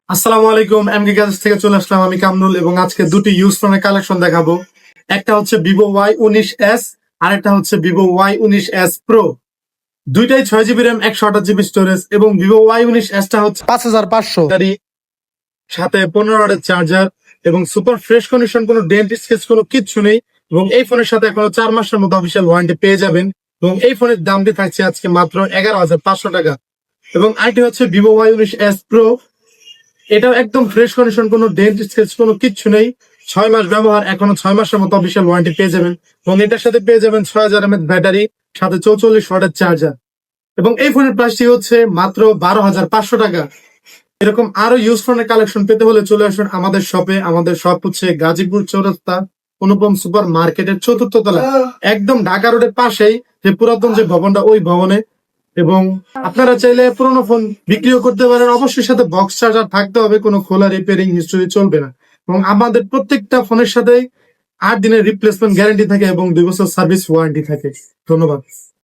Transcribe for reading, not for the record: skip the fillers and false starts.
আসসালামু আলাইকুম। এমকে গ্যাজেটস থেকে চলে আসলাম আমি কামরুল এবং আজকে দুটি ইউজ ফোনের কালেকশন দেখাবো। একটা হচ্ছে ভিভো Y19s আর একটা হচ্ছে ভিভো Y19s প্রো। দুইটাই 6 জিবি র্যাম 128 জিবি স্টোরেজ এবং ভিভো Y19s টা হচ্ছে 5500 ব্যাটারি, সাথে 15 ওয়াটের চার্জার এবং সুপার ফ্রেশ কন্ডিশন, কোনো ডেন্ট স্কেচ কোনো কিচ্ছু নেই। এবং এই ফোনের সাথে এখনো 4 মাসের মতো অফিসিয়াল ওয়ারেন্টি পেয়ে যাবেন এবং এই ফোনের দামটি থাকছে আজকে মাত্র 11,500 টাকা। এবং আইটি হচ্ছে ভিভো Y19s প্রো। এটাও একদম ফ্রেশ কন্ডিশন, কোনো ডেন্ট স্কেচ কোনো কিচ্ছু নেই। 6 মাস ব্যবহার, এখনো 6 মাসের মতো অফিসিয়াল ওয়ারেন্টি পেয়ে যাবেন এবং এটার সাথে পেয়ে যাবেন 6000 mAh ব্যাটারি, সাথে 44 ওয়াটের চার্জার। এবং এই ফোনের প্রাইসটি হচ্ছে মাত্র 12,500 টাকা। এরকম আরো ইউজ ফোনের কালেকশন পেতে হলে চলে আসুন আমাদের শপে। আমাদের শপ হচ্ছে গাজীপুর চৌরাস্তা, অনুপম সুপার মার্কেটের 4র্থ তলায়, একদম ঢাকা রোডের পাশেই যে পুরাতন যে ভবনটা, ওই ভবনে। এবং আপনারা চাইলে পুরোনো ফোন বিক্রিও করতে পারেন, অবশ্যই সাথে বক্স চার্জার থাকতে হবে, কোনো খোলা রিপেয়ারিং হিস্টরি চলবে না। এবং আমাদের প্রত্যেকটা ফোনের সাথে 8 দিনের রিপ্লেসমেন্ট গ্যারান্টি থাকে এবং 2 বছর সার্ভিস ওয়ারেন্টি থাকে। ধন্যবাদ।